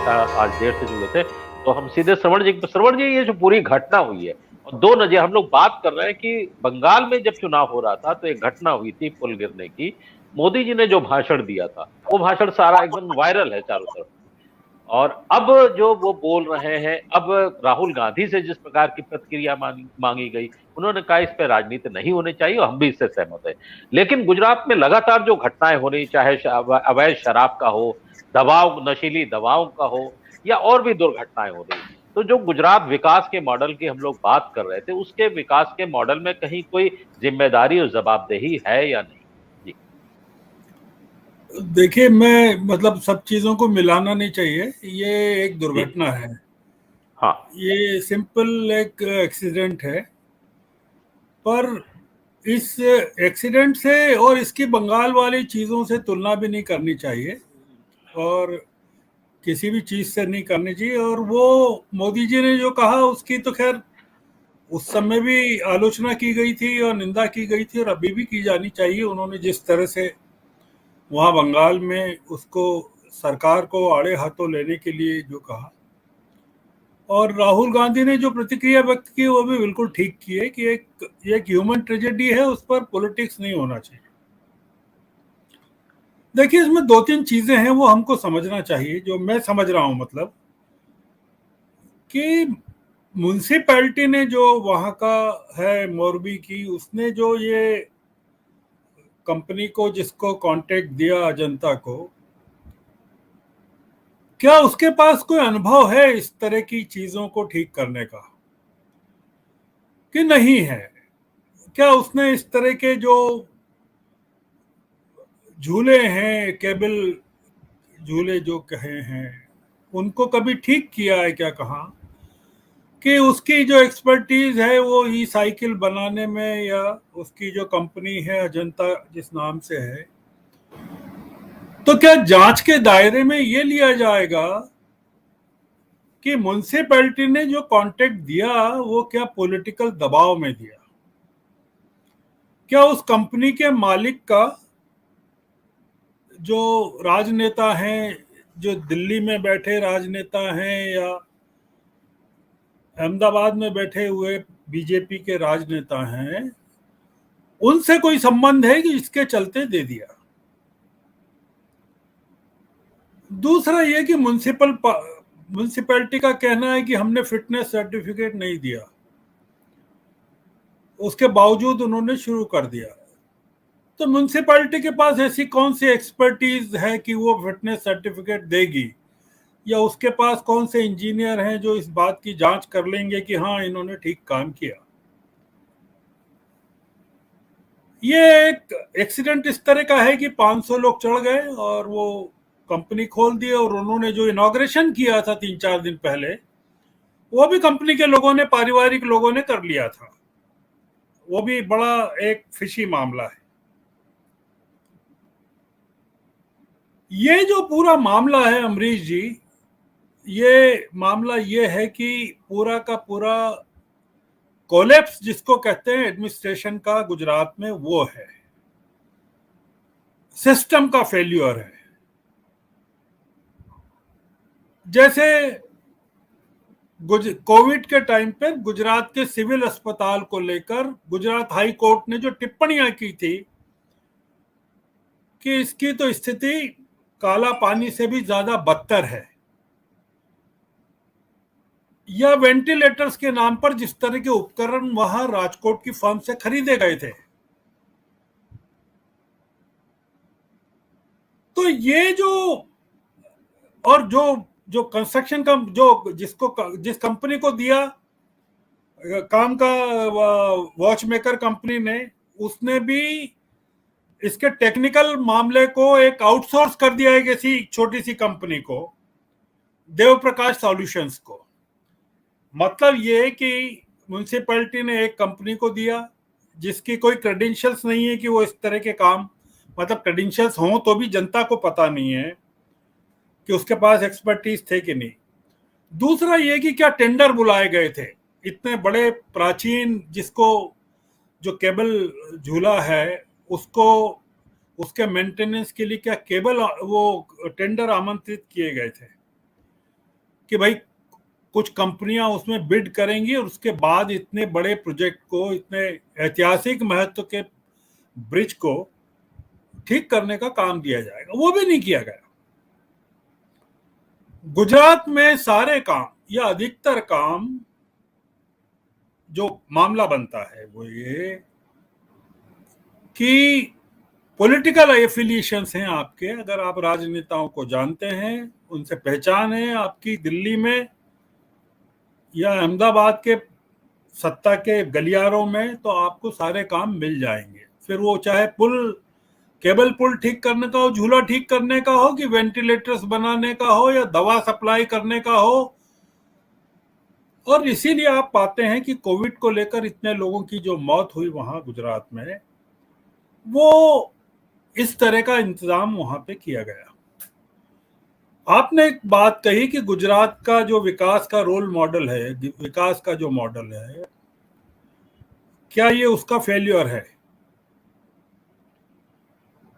आज देर से जुड़े थे, तो हम सीधे श्रवण जी ये जो पूरी घटना हुई है, और दो नजर हम लोग बात कर रहे हैं कि बंगाल में जब चुनाव हो रहा था तो एक घटना हुई थी पुल गिरने की। मोदी जी ने जो भाषण दिया था, वो भाषण सारा एकदम वायरल है चारों तरफ। और अब जो वो बोल रहे हैं, अब राहुल गांधी से जिस प्रकार की प्रतिक्रिया मांगी गई, उन्होंने कहा इस पे राजनीति नहीं होनी चाहिए, और हम भी इससे सहमत है। लेकिन गुजरात में लगातार जो घटनाएं हो रही, चाहे अवैध शराब का हो, दवाओं नशीली दवाओं का हो, या और भी दुर्घटनाएं हो रही, तो जो गुजरात विकास के मॉडल की हम लोग बात कर रहे थे, उसके विकास के मॉडल में कहीं कोई जिम्मेदारी और जवाबदेही है या नहीं? जी। देखिए, मैं मतलब सब चीज़ों को मिलाना नहीं चाहिए। ये एक जी। दुर्घटना है, हाँ। ये सिंपल एक एक्सीडेंट है। पर इस एक्सीडेंट से और इसकी बंगाल वाली चीज़ों से तुलना भी नहीं करनी चाहिए, और किसी भी चीज़ से नहीं करनी चाहिए। और वो मोदी जी ने जो कहा उसकी तो खैर उस समय भी आलोचना की गई थी और निंदा की गई थी, और अभी भी की जानी चाहिए। उन्होंने जिस तरह से वहाँ बंगाल में उसको सरकार को आड़े हाथों लेने के लिए जो कहा, और राहुल गांधी ने जो प्रतिक्रिया व्यक्त की वो भी बिल्कुल ठीक की है कि एक ह्यूमन ट्रेजेडी है, उस पर पॉलिटिक्स नहीं होना चाहिए। देखिए, इसमें दो तीन चीजें हैं वो हमको समझना चाहिए, जो मैं समझ रहा हूं। मतलब कि म्यूनसिपैलिटी ने जो वहाँ का है मोरबी की, उसने जो ये कंपनी को जिसको कॉन्ट्रैक्ट दिया जनता को, क्या उसके पास कोई अनुभव है इस तरह की चीजों को ठीक करने का कि नहीं है? क्या उसने इस तरह के जो झूले हैं, केबल झूले जो कहे हैं, उनको कभी ठीक किया है क्या? कहाँ कि उसकी जो एक्सपर्टीज है वो ई साइकिल बनाने में, या उसकी जो कंपनी है अजंता जिस नाम से है, तो क्या जांच के दायरे में ये लिया जाएगा कि म्यूनसिपैलिटी ने जो कॉन्ट्रैक्ट दिया वो क्या पॉलिटिकल दबाव में दिया? क्या उस कंपनी के मालिक का जो राजनेता हैं, जो दिल्ली में बैठे राजनेता हैं या अहमदाबाद में बैठे हुए बीजेपी के राजनेता हैं, उनसे कोई संबंध है कि इसके चलते दे दिया? दूसरा ये कि म्यूनसिपैलिटी का कहना है कि हमने फिटनेस सर्टिफिकेट नहीं दिया, उसके बावजूद उन्होंने शुरू कर दिया। तो म्यूनसिपैलिटी के पास ऐसी कौन सी एक्सपर्टीज है कि वो फिटनेस सर्टिफिकेट देगी, या उसके पास कौन से इंजीनियर हैं जो इस बात की जांच कर लेंगे कि हाँ इन्होंने ठीक काम किया? ये एक एक्सीडेंट इस तरह का है कि 500 लोग चढ़ गए और वो कंपनी खोल दी, और उन्होंने जो इनॉग्रेशन किया था 3-4 दिन पहले, वो भी कंपनी के लोगों ने, पारिवारिक लोगों ने कर लिया था। वो भी बड़ा एक फिशी मामला है। ये जो पूरा मामला है अमरीश जी, ये मामला ये है कि पूरा का पूरा कोलैप्स जिसको कहते हैं एडमिनिस्ट्रेशन का गुजरात में, वो है सिस्टम का फेल्यूर है। जैसे कोविड के टाइम पे गुजरात के सिविल अस्पताल को लेकर गुजरात हाई कोर्ट ने जो टिप्पणियां की थी कि इसकी तो स्थिति काला पानी से भी ज्यादा बदतर है, या वेंटिलेटर्स के नाम पर जिस तरह के उपकरण वहां राजकोट की फर्म से खरीदे गए थे, तो ये जो, और जो जो कंस्ट्रक्शन का जो जिस कंपनी को दिया काम का, वॉच मेकर कंपनी ने, उसने भी इसके टेक्निकल मामले को एक आउटसोर्स कर दिया है किसी छोटी सी कंपनी को, देव प्रकाश सॉल्यूशंस को। मतलब ये है कि म्यूनसिपैलिटी ने एक कंपनी को दिया जिसकी कोई क्रेडेंशियल्स नहीं है कि वो इस तरह के काम, मतलब क्रेडेंशियल्स हों तो भी जनता को पता नहीं है कि उसके पास एक्सपर्टीज थे कि नहीं। दूसरा ये कि क्या टेंडर बुलाए गए थे इतने बड़े प्राचीन, जिसको जो केबल झूला है उसको, उसके मेंटेनेंस के लिए क्या केबल वो टेंडर आमंत्रित किए गए थे? कि भाई कुछ कंपनियां उसमें बिड करेंगी और उसके बाद इतने बड़े प्रोजेक्ट को, इतने ऐतिहासिक महत्व के ब्रिज को ठीक करने का काम दिया जाएगा। वो भी नहीं किया गया। गुजरात में सारे काम या अधिकतर काम, जो मामला बनता है वो ये कि पॉलिटिकल एफिलिएशंस हैं आपके, अगर आप राजनेताओं को जानते हैं, उनसे पहचान है आपकी दिल्ली में या अहमदाबाद के सत्ता के गलियारों में, तो आपको सारे काम मिल जाएंगे। फिर वो चाहे केबल पुल ठीक करने का हो, झूला ठीक करने का हो, कि वेंटिलेटर्स बनाने का हो, या दवा सप्लाई करने का हो। और इसीलिए आप पाते हैं कि कोविड को लेकर इतने लोगों की जो मौत हुई वहां गुजरात में, वो इस तरह का इंतजाम वहां पे किया गया। आपने एक बात कही कि गुजरात का जो विकास का रोल मॉडल है, विकास का जो मॉडल है, क्या ये उसका फेल्योर है?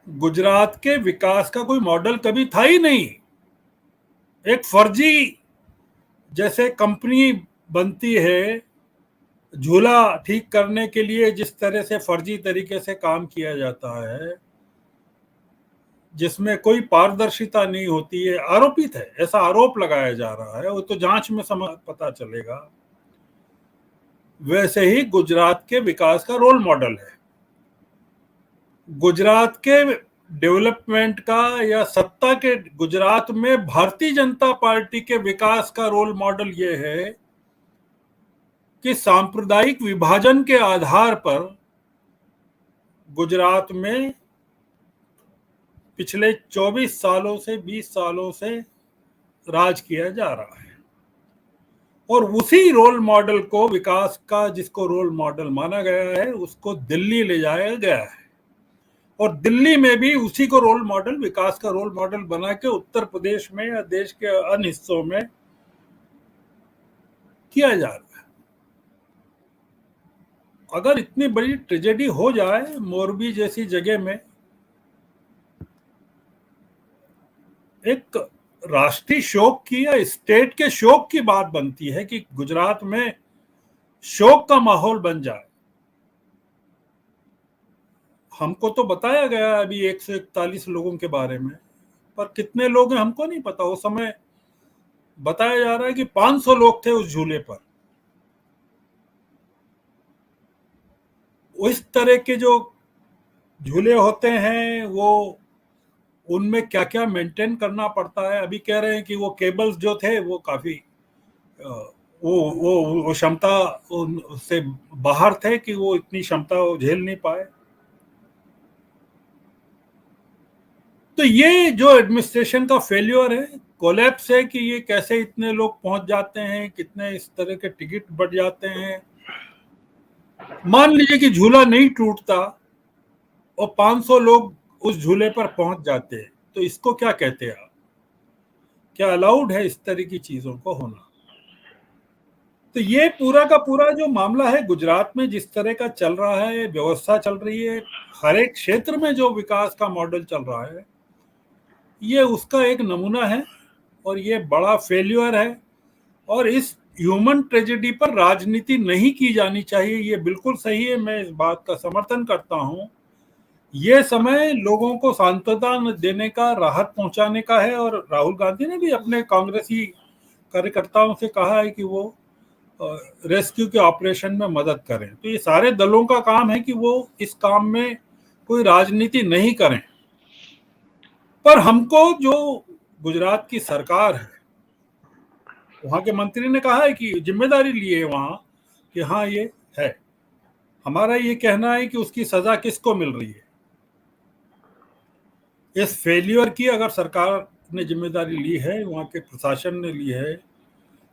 गुजरात के विकास का कोई मॉडल कभी था ही नहीं। एक फर्जी जैसे कंपनी बनती है, झूला ठीक करने के लिए जिस तरह से फर्जी तरीके से काम किया जाता है, जिसमें कोई पारदर्शिता नहीं होती है, आरोपित है, ऐसा आरोप लगाया जा रहा है, वो तो जांच में पता चलेगा। वैसे ही गुजरात के विकास का रोल मॉडल है। गुजरात के डेवलपमेंट का या सत्ता के, गुजरात में भारतीय जनता पार्टी के विकास का रोल मॉडल ये है कि सांप्रदायिक विभाजन के आधार पर गुजरात में पिछले 24 सालों से 20 सालों से राज किया जा रहा है। और उसी रोल मॉडल को, विकास का जिसको रोल मॉडल माना गया है, उसको दिल्ली ले जाया गया है। और दिल्ली में भी उसी को रोल मॉडल, विकास का रोल मॉडल बना के उत्तर प्रदेश में या देश के अन्य हिस्सों में किया जा रहा है। अगर इतनी बड़ी ट्रेजेडी हो जाए मोरबी जैसी जगह में, एक राष्ट्रीय शोक की या स्टेट के शोक की बात बनती है कि गुजरात में शोक का माहौल बन जाए। हमको तो बताया गया अभी 141 लोगों के बारे में, पर कितने लोग हैं हमको नहीं पता। उस समय बताया जा रहा है कि 500 लोग थे उस झूले पर। इस तरह के जो झूले होते हैं, वो उनमें क्या क्या मेंटेन करना पड़ता है। अभी कह रहे हैं कि वो केबल्स जो थे वो काफी वो क्षमता से बाहर थे, कि वो इतनी क्षमता झेल नहीं पाए। तो ये जो एडमिनिस्ट्रेशन का फेल्योर है, कोलैप्स है, कि ये कैसे इतने लोग पहुंच जाते हैं, कितने इस तरह के टिकट बढ़ जाते हैं। मान लीजिए कि झूला नहीं टूटता और 500 लोग उस झूले पर पहुंच जाते हैं, तो इसको क्या कहते हैं आप? क्या अलाउड है इस तरह की चीजों को होना? तो ये पूरा का पूरा जो मामला है गुजरात में, जिस तरह का चल रहा है, व्यवस्था चल रही है, हर एक क्षेत्र में जो विकास का मॉडल चल रहा है, ये उसका एक नमूना है। और ये बड़ा फेल्यूर है। और इस ह्यूमन ट्रेजेडी पर राजनीति नहीं की जानी चाहिए, ये बिल्कुल सही है, मैं इस बात का समर्थन करता हूं। ये समय लोगों को सांत्वना देने का, राहत पहुंचाने का है। और राहुल गांधी ने भी अपने कांग्रेसी कार्यकर्ताओं से कहा है कि वो रेस्क्यू के ऑपरेशन में मदद करें। तो ये सारे दलों का काम है कि वो इस काम में कोई राजनीति नहीं करें। पर हमको जो गुजरात की सरकार है, वहां के मंत्री ने कहा है कि जिम्मेदारी ली है वहां कि हाँ ये है। हमारा ये कहना है कि उसकी सजा किसको मिल रही है? इस फेलियर की अगर सरकार ने जिम्मेदारी ली है, वहां के प्रशासन ने ली है,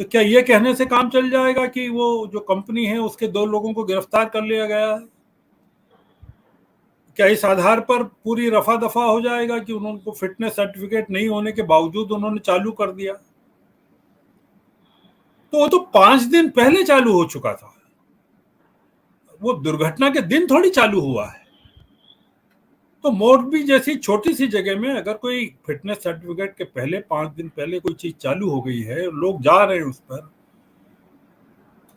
तो क्या ये कहने से काम चल जाएगा कि वो जो कंपनी है उसके 2 लोगों को गिरफ्तार कर लिया गया है? क्या इस आधार पर पूरी रफा दफा हो जाएगा कि उनको फिटनेस सर्टिफिकेट नहीं होने के बावजूद उन्होंने चालू कर दिया? तो वो तो 5 दिन पहले चालू हो चुका था, वो दुर्घटना के दिन थोड़ी चालू हुआ है। तो मोरबी जैसी छोटी सी जगह में अगर कोई फिटनेस सर्टिफिकेट के पहले 5 दिन पहले कोई चीज चालू हो गई है, लोग जा रहे हैं उस पर,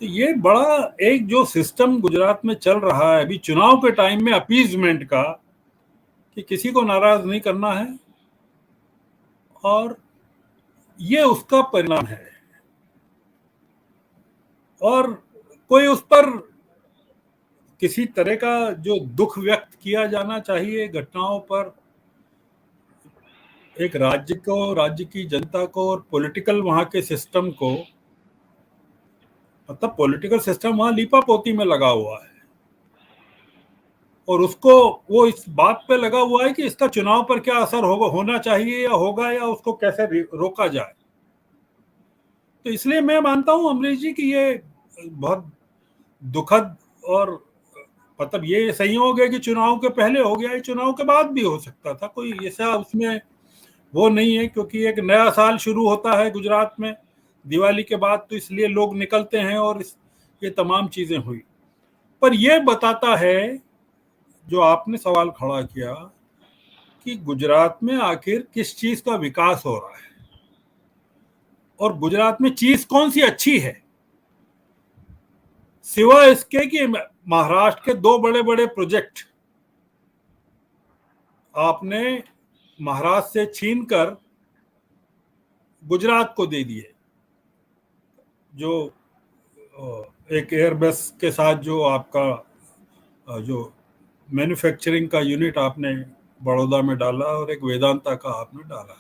तो ये बड़ा एक जो सिस्टम गुजरात में चल रहा है अभी चुनाव के टाइम में अपीजमेंट का, कि किसी को नाराज नहीं करना है, और ये उसका परिणाम है। और कोई उस पर किसी तरह का जो दुख व्यक्त किया जाना चाहिए घटनाओं पर, एक राज्य को, राज्य की जनता को और पॉलिटिकल वहां के सिस्टम को, मतलब पॉलिटिकल सिस्टम वहां लीपापोती में लगा हुआ है और उसको वो इस बात पे लगा हुआ है कि इसका चुनाव पर क्या असर होना चाहिए या होगा, या उसको कैसे रोका जाए। तो इसलिए मैं मानता हूं अमरीश जी कि ये बहुत दुखद, और मतलब ये संयोग है कि चुनाव के पहले हो गया है, चुनाव के बाद भी हो सकता था, कोई ऐसा उसमें वो नहीं है, क्योंकि एक नया साल शुरू होता है गुजरात में दिवाली के बाद, तो इसलिए लोग निकलते हैं और ये तमाम चीजें हुई। पर यह बताता है जो आपने सवाल खड़ा किया कि गुजरात में आखिर किस चीज का विकास हो रहा है और गुजरात में चीज कौन सी अच्छी है, सिवाय इसके कि महाराष्ट्र के 2 बड़े बड़े प्रोजेक्ट आपने महाराष्ट्र से छीनकर गुजरात को दे दिए। जो एक एयरबस के साथ जो आपका जो मैन्युफैक्चरिंग का यूनिट आपने बड़ौदा में डाला और एक वेदांता का आपने डाला,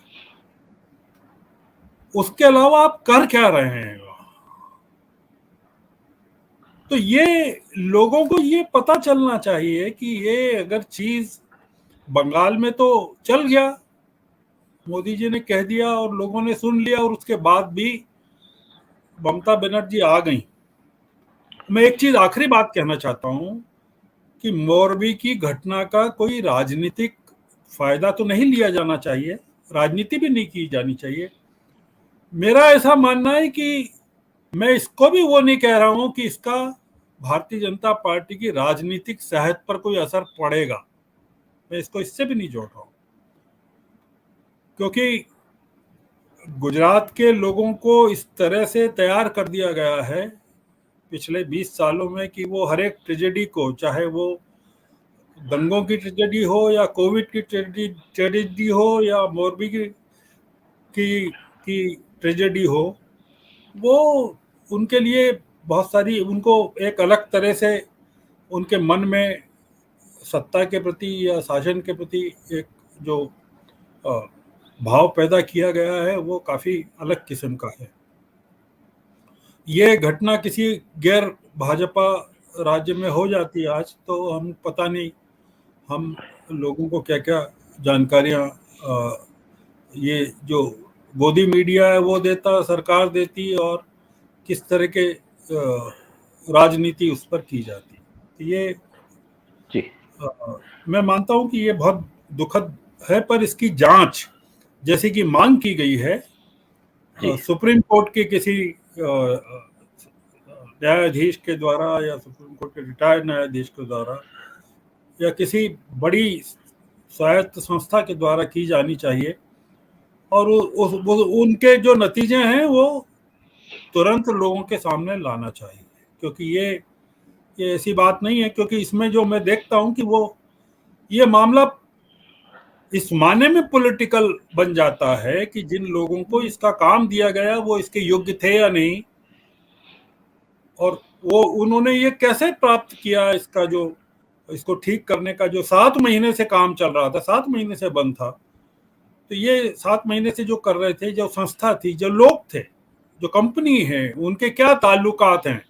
उसके अलावा आप कर क्या रहे हैं? तो ये लोगों को ये पता चलना चाहिए कि ये अगर चीज बंगाल में तो चल गया, मोदी जी ने कह दिया और लोगों ने सुन लिया, और उसके बाद भी ममता बनर्जी आ गई। मैं एक चीज आखिरी बात कहना चाहता हूं कि मोरबी की घटना का कोई राजनीतिक फायदा तो नहीं लिया जाना चाहिए, राजनीति भी नहीं की जानी चाहिए। मेरा ऐसा मानना है कि मैं इसको भी वो नहीं कह रहा हूं कि इसका भारतीय जनता पार्टी की राजनीतिक सेहत पर कोई असर पड़ेगा, मैं इसको इससे भी नहीं जोड़ रहा हूं, क्योंकि गुजरात के लोगों को इस तरह से तैयार कर दिया गया है पिछले 20 सालों में कि वो हर एक ट्रेजेडी को, चाहे वो दंगों की ट्रेजेडी हो या कोविड की ट्रेजेडी हो या मोरबी की ट्रेजेडी हो, वो उनके लिए बहुत सारी, उनको एक अलग तरह से उनके मन में सत्ता के प्रति या शासन के प्रति एक जो भाव पैदा किया गया है वो काफी अलग किस्म का है। ये घटना किसी गैर भाजपा राज्य में हो जाती है आज, तो हम पता नहीं हम लोगों को क्या क्या जानकारियां ये जो गोदी मीडिया है वो देता, सरकार देती, और किस तरह के राजनीति उस पर की जाती। तो ये जी मैं मानता हूं कि ये बहुत दुखद है, पर इसकी जांच जैसे कि मांग की गई है सुप्रीम कोर्ट के किसी न्यायाधीश के द्वारा या सुप्रीम कोर्ट के रिटायर्ड न्यायाधीश के द्वारा या किसी बड़ी स्वायत्त संस्था के द्वारा की जानी चाहिए, और उनके जो नतीजे हैं वो तुरंत लोगों के सामने लाना चाहिए, क्योंकि ये ऐसी बात नहीं है, क्योंकि इसमें जो मैं देखता हूं कि वो ये मामला इस माने में पॉलिटिकल बन जाता है कि जिन लोगों को इसका काम दिया गया वो इसके योग्य थे या नहीं, और वो उन्होंने ये कैसे प्राप्त किया, इसका जो इसको ठीक करने का जो 7 महीने से काम चल रहा था, 7 महीने से बंद था, तो ये 7 महीने से जो कर रहे थे, जो संस्था थी, जो लोग थे, जो कंपनी है, उनके क्या ताल्लुकात हैं,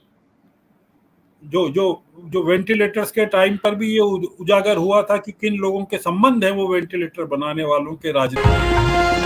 जो वेंटिलेटर्स के टाइम पर भी ये उजागर हुआ था कि किन लोगों के संबंध हैं वो वेंटिलेटर बनाने वालों के राजनीति।